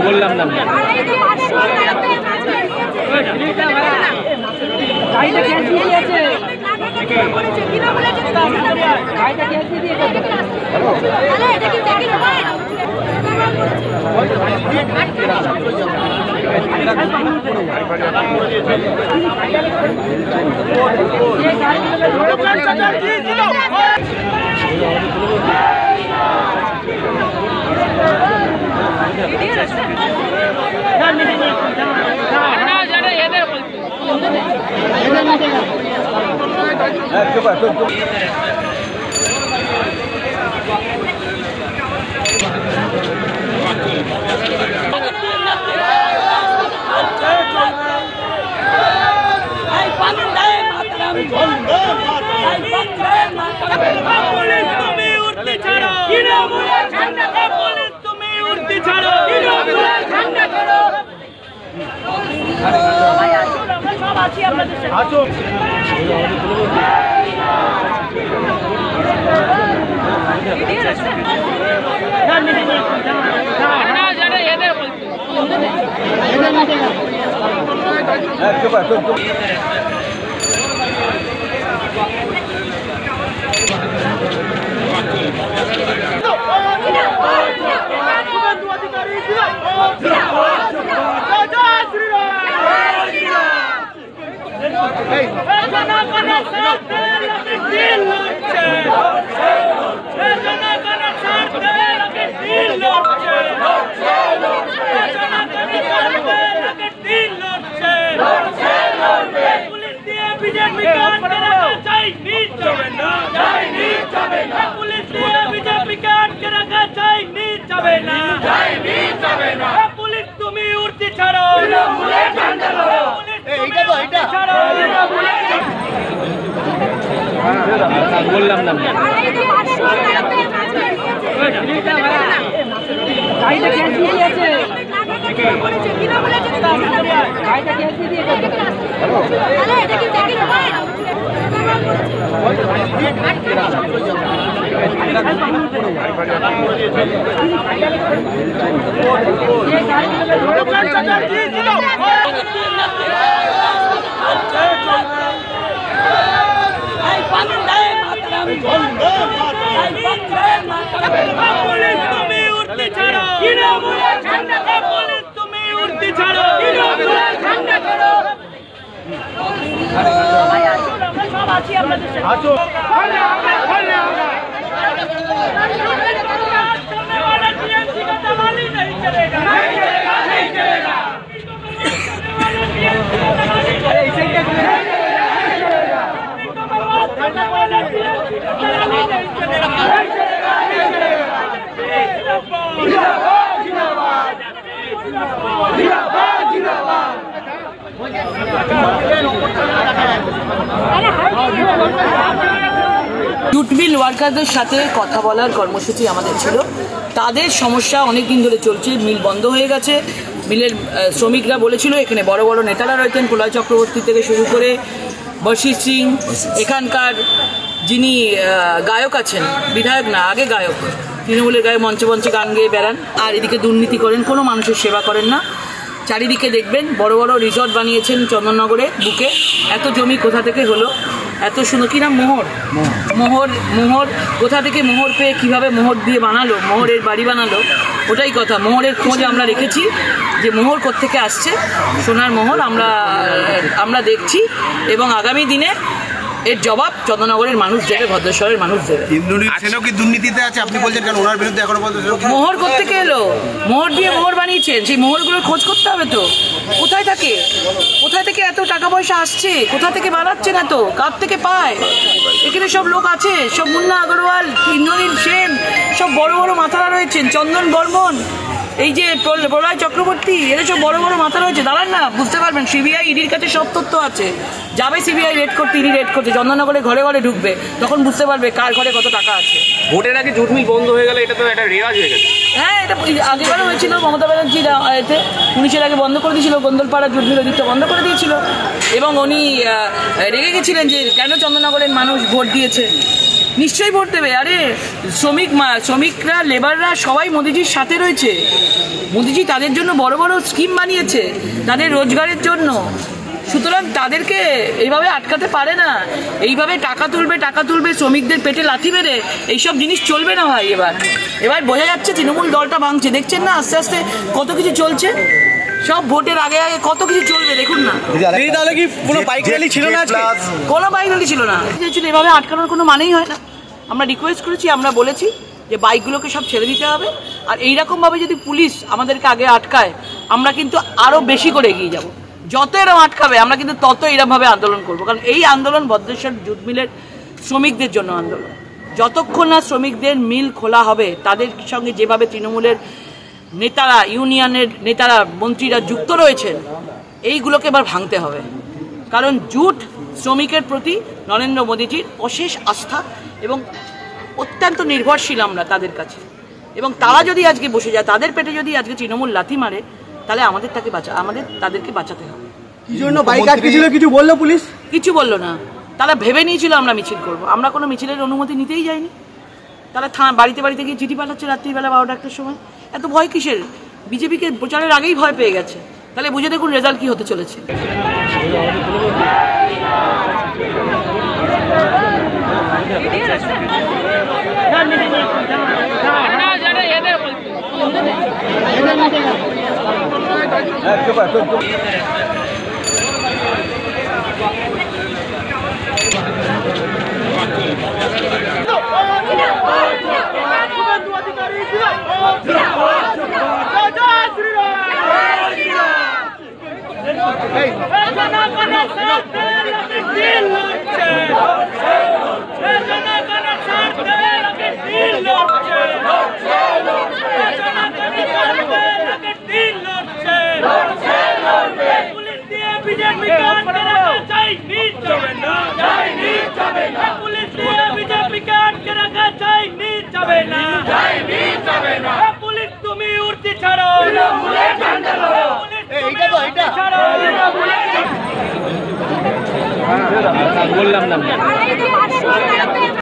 বললাম না বললাম না জুট মিল ওয়ার্কারদের সাথে কথা বলার কর্মসূচি আমাদের ছিল। তাদের সমস্যা অনেক দিন ধরে চলছে, মিল বন্ধ হয়ে গেছে। মিলের শ্রমিকরা বলেছিল এখানে বড় বড় নেতারা রয়েছেন, প্রলয় চক্রবর্তী থেকে শুরু করে বশির সিং, এখানকার যিনি গায়ক আছেন, বিধায়ক না আগে গায়ক, তৃণমূলের গায়ে মঞ্চে মঞ্চে গান গেয়ে বেড়ান, আর এদিকে দুর্নীতি করেন, কোনো মানুষের সেবা করেন না। চারিদিকে দেখবেন বড় বড় রিসর্ট বানিয়েছেন চন্দননগরে বুকে। এত জমি কোথা থেকে হলো? এত সুন্দর কি নাম, মোহর, মোহর, মোহর কোথা থেকে মোহর পেয়ে কীভাবে মোহর দিয়ে বানালো, মোহরের বাড়ি বানালো, ওটাই কথা। মোহরের খোঁজ আমরা রেখেছি, যে মোহর কোত্থেকে আসছে, সোনার মোহর আমরা দেখছি, এবং আগামী দিনে এর জবাব চন্দননগরের মানুষ দেবে, ভদ্রেশ্বরের মানুষ দেবে। দুর্নীতিতে আছে আপনি বলছেন, কারণ ওনার বিরুদ্ধে এখনো পর্যন্ত মোহর কোত্থেকে এলো? মোহর দিয়ে মোহর বানিয়েছেন, সেই মোহরগুলোর খোঁজ করতে হবে তো, কোথায় থাকে, কোথায় থেকে এত টাকা পয়সা আসছে, কোথা থেকে বানাচ্ছেন, এত কার থেকে পায়? এখানে সব লোক আছে, সব মুন্না আগরওয়াল, ইন্দ্রনীল সেন, সব বড় বড় মাথারা রয়েছেন, চন্দন বর্মন, এই যে প্রলয় চক্রবর্তী, এরা সব বড় বড় মাথা রয়েছে। দাঁড়ান না, বুঝতে পারবেন। সিবিআই ইডির কাছে সব তথ্য আছে, যাবে সিবিআই রেড করতে, ইডি রেড করতে, চন্দননগরে ঘরে ঘরে ঢুকবে, তখন বুঝতে পারবে কার ঘরে কত টাকা আছে। ভোটের আগে জুট মিল বন্ধ হয়ে গেল, এটা তো একটা রেওয়াজ হয়ে গেছে। হ্যাঁ, এটা আগেবারও হয়েছিল, মমতা ব্যানার্জির এতে 19-এর আগে বন্ধ করে দিয়েছিল, গোন্দলপাড়া জুট মিল ওদিকটা বন্ধ করে দিয়েছিল, এবং উনি রেগে গেছিলেন যে কেন চন্দননগরের মানুষ ভোট দিয়েছে। নিশ্চয়ই ভোট দেবে। আরে শ্রমিকরা লেবাররা সবাই মোদিজির সাথে রয়েছে। মোদিজি তাদের জন্য বড় বড় স্কিম বানিয়েছে তাদের রোজগারের জন্য। সুতরাং তাদেরকে এইভাবে আটকাতে পারে না। এইভাবে টাকা তুলবে শ্রমিকদের পেটে লাথি মেরে এইসব জিনিস চলবে না ভাই। এবার বোঝা যাচ্ছে তৃণমূল দলটা ভাঙছে। দেখছেন না আস্তে আস্তে কত কিছু চলছে, সব ভোটের আগে কত কিছু চলবে দেখুন না। তাহলে কি কোনো বাইক র্যালি ছিল না আজকে? কোনো বাইক র্যালি ছিল না। এভাবে আটকানোর কোনো মানেই হয় না। আমরা রিকোয়েস্ট করেছি, আমরা বলেছি যে বাইকগুলোকে সব ছেড়ে দিতে হবে। আর এইরকমভাবে যদি পুলিশ আমাদেরকে আগে আটকায় আমরা কিন্তু আরও বেশি করে এগিয়ে যাব। যত এরকম আটকাবে আমরা কিন্তু তত এরকমভাবে আন্দোলন করব। কারণ এই আন্দোলন ভদ্রেশ্বর জুট মিলের শ্রমিকদের জন্য আন্দোলন। যতক্ষণ না শ্রমিকদের মিল খোলা হবে, তাদের সঙ্গে যেভাবে তৃণমূলের নেতারা, ইউনিয়নের নেতারা, মন্ত্রীরা যুক্ত রয়েছেন, এইগুলোকে এবার ভাঙতে হবে। কারণ জুট শ্রমিকের প্রতি নরেন্দ্র মোদীজির অশেষ আস্থা এবং অত্যন্ত নির্ভরশীল আমরা তাদের কাছে। এবং তারা যদি আজকে বসে যায়, তাদের পেটে যদি আজকে তৃণমূল লাথি মারে, তাহলে আমাদের তাদেরকে বাঁচাতে হবে। কি জন্য বাইক আটকে ছিল কিছু বললো পুলিশ? কিছু বললো না। তারা ভেবে নিয়েছিল আমরা মিছিল করব। আমরা কোনো মিছিলের অনুমতি নিতেই যাইনি। তারা বাড়িতে গিয়ে চিঠি পাঠাচ্ছে রাত্রিবেলা 12টার সময়। এত ভয় কিসের? বিজেপিকে প্রচারের আগেই ভয় পেয়ে গেছে। তাহলে বুঝে দেখুন রেজাল্ট কি হতে চলেছে। পুলিশ তুমি উঠতে ছাড়ো, বললাম না।